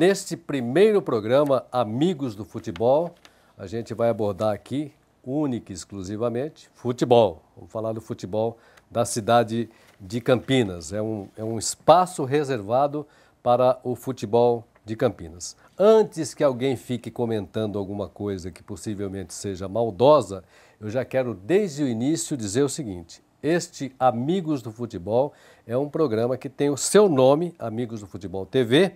neste primeiro programa Amigos do Futebol, a gente vai abordar aqui, única e exclusivamente, futebol. Vamos falar do futebol da cidade de Campinas. É um espaço reservado para o futebol de Campinas. Antes que alguém fique comentando alguma coisa que possivelmente seja maldosa, eu já quero desde o início dizer o seguinte: este Amigos do Futebol é um programa que tem o seu nome, Amigos do Futebol TV,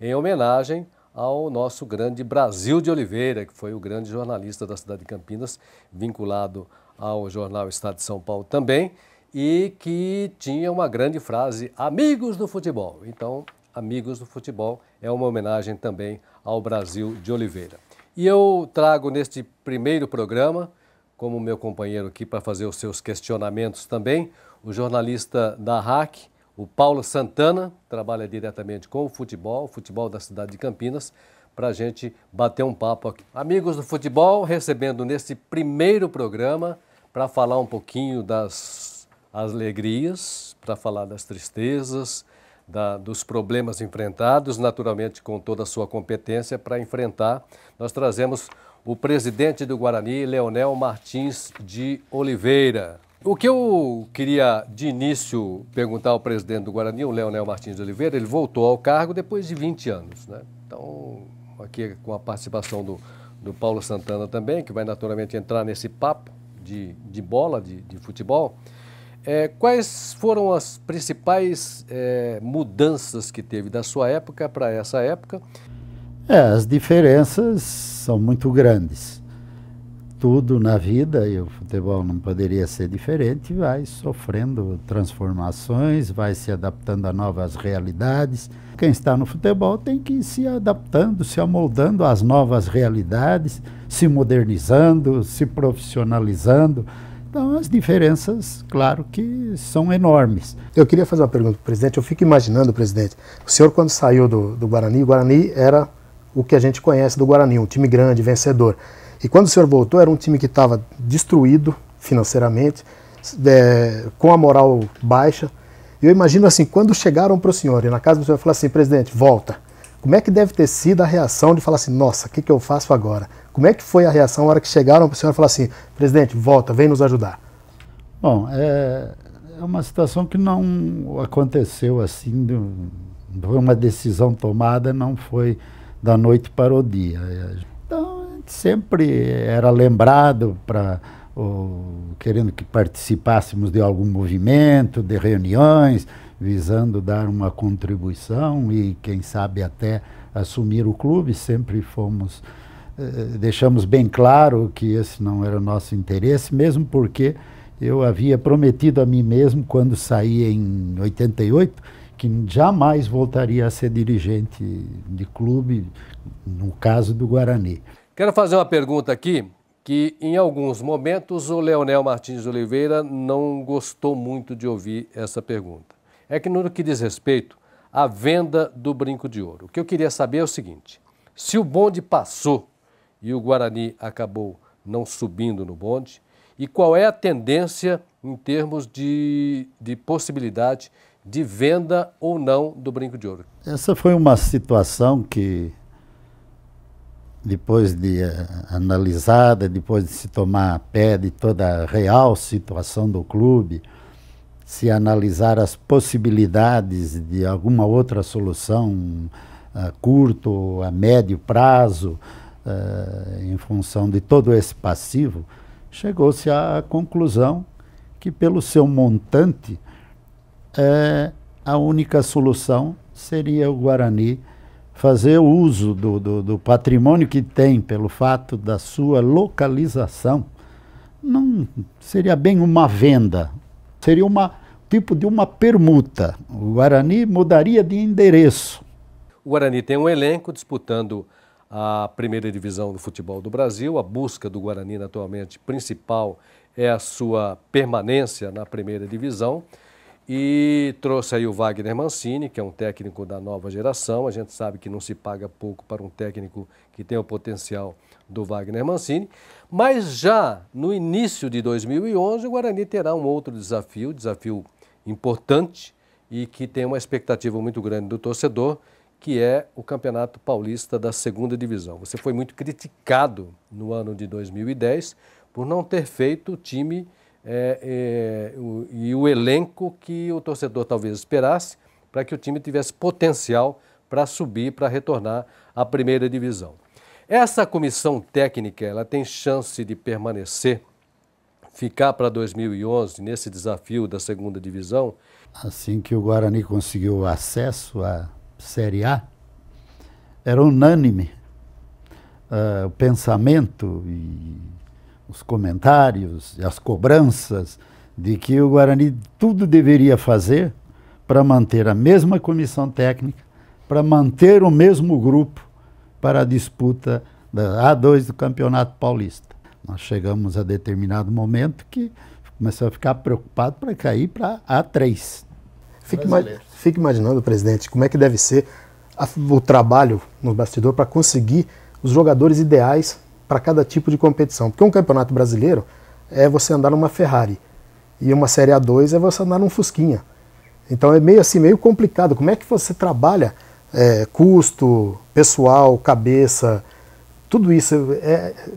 em homenagem ao nosso grande Brasil de Oliveira, que foi o grande jornalista da cidade de Campinas, vinculado ao jornal Estado de São Paulo também, e que tinha uma grande frase, Amigos do Futebol. Então, Amigos do Futebol é uma homenagem também ao Brasil de Oliveira. E eu trago neste primeiro programa, como meu companheiro aqui para fazer os seus questionamentos também, o jornalista da RAC, o Paulo Santana, trabalha diretamente com o futebol da cidade de Campinas, para a gente bater um papo aqui. Amigos do Futebol, recebendo nesse primeiro programa para falar um pouquinho das alegrias, para falar das tristezas, dos problemas enfrentados, naturalmente com toda a sua competência para enfrentar. Nós trazemos o presidente do Guarani, Leonel Martins de Oliveira. O que eu queria de início perguntar ao presidente do Guarani, o Leonel Martins de Oliveira, ele voltou ao cargo depois de 20 anos, né? Então, aqui com a participação do Paulo Santana também, que vai naturalmente entrar nesse papo de bola, de futebol. Quais foram as principais mudanças que teve da sua época para essa época? As diferenças são muito grandes. Tudo na vida, e o futebol não poderia ser diferente, vai sofrendo transformações, vai se adaptando a novas realidades. Quem está no futebol tem que ir se adaptando, se amoldando às novas realidades, se modernizando, se profissionalizando. Então, as diferenças, claro que são enormes. Eu queria fazer uma pergunta para o presidente. Eu fico imaginando, presidente, o senhor quando saiu do Guarani, o Guarani era o que a gente conhece do Guarani, um time grande, vencedor. E quando o senhor voltou, era um time que estava destruído financeiramente, com a moral baixa. E eu imagino assim, quando chegaram para o senhor, e na casa do senhor falaram assim, presidente, volta. Como é que deve ter sido a reação de falar assim, nossa, o que eu faço agora? Como é que foi a reação na hora que chegaram para o senhor e falaram assim, presidente, volta, vem nos ajudar? Bom, é uma situação que não aconteceu assim, foi uma decisão tomada, não foi da noite para o dia. Então, a gente sempre era lembrado querendo que participássemos de algum movimento, de reuniões, visando dar uma contribuição e, quem sabe, até assumir o clube. Sempre deixamos bem claro que esse não era o nosso interesse, mesmo porque eu havia prometido a mim mesmo, quando saí em 88, que jamais voltaria a ser dirigente de clube, no caso do Guarani. Quero fazer uma pergunta aqui, que em alguns momentos o Leonel Martins de Oliveira não gostou muito de ouvir essa pergunta. É que no que diz respeito à venda do Brinco de Ouro. O que eu queria saber é o seguinte: se o bonde passou e o Guarani acabou não subindo no bonde, e qual é a tendência em termos de possibilidade de venda ou não do Brinco de Ouro? Essa foi uma situação que, depois de analisada, depois de se tomar pé de toda a real situação do clube, se analisar as possibilidades de alguma outra solução a curto, a médio prazo, em função de todo esse passivo, chegou-se à conclusão que, pelo seu montante, a única solução seria o Guarani fazer uso do patrimônio que tem, pelo fato da sua localização. Não seria bem uma venda, seria tipo de uma permuta. O Guarani mudaria de endereço. O Guarani tem um elenco disputando a primeira divisão do futebol do Brasil. A busca do Guarani, atualmente, principal é a sua permanência na primeira divisão. E trouxe aí o Wagner Mancini, que é um técnico da nova geração. A gente sabe que não se paga pouco para um técnico que tem o potencial do Wagner Mancini. Mas já no início de 2011, o Guarani terá um outro desafio importante e que tem uma expectativa muito grande do torcedor, que é o Campeonato Paulista da Segunda Divisão. Você foi muito criticado no ano de 2010 por não ter feito o time e o elenco que o torcedor talvez esperasse para que o time tivesse potencial para subir, para retornar à primeira divisão. Essa comissão técnica, ela tem chance de permanecer, ficar para 2011 nesse desafio da segunda divisão? Assim que o Guarani conseguiu o acesso à Série A, era unânime o pensamento e os comentários e as cobranças de que o Guarani tudo deveria fazer para manter a mesma comissão técnica, para manter o mesmo grupo para a disputa da A2 do Campeonato Paulista. Nós chegamos a determinado momento que começou a ficar preocupado para cair para a A3. Fique imaginando, presidente, como é que deve ser o trabalho no bastidor para conseguir os jogadores ideais para cada tipo de competição. Porque um campeonato brasileiro é você andar numa Ferrari e uma Série A2 é você andar num Fusquinha. Então é meio assim, meio complicado. Como é que você trabalha custo, pessoal, cabeça, tudo isso?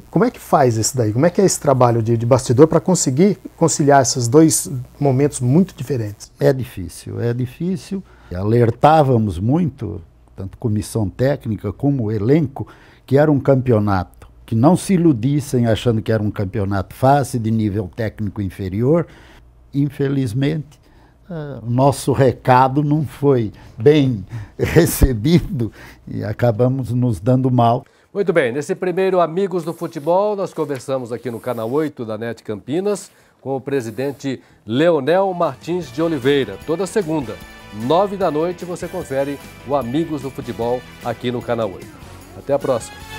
Como é que faz isso daí? Como é que é esse trabalho de bastidor para conseguir conciliar esses dois momentos muito diferentes? É difícil, é difícil. Alertávamos muito, tanto comissão técnica como elenco, que era um campeonato, que não se iludissem achando que era um campeonato fácil, de nível técnico inferior. Infelizmente, o nosso recado não foi bem recebido e acabamos nos dando mal. Muito bem, nesse primeiro Amigos do Futebol, nós conversamos aqui no Canal 8 da NET Campinas com o presidente Leonel Martins de Oliveira. Toda segunda, 9 da noite, você confere o Amigos do Futebol aqui no Canal 8. Até a próxima.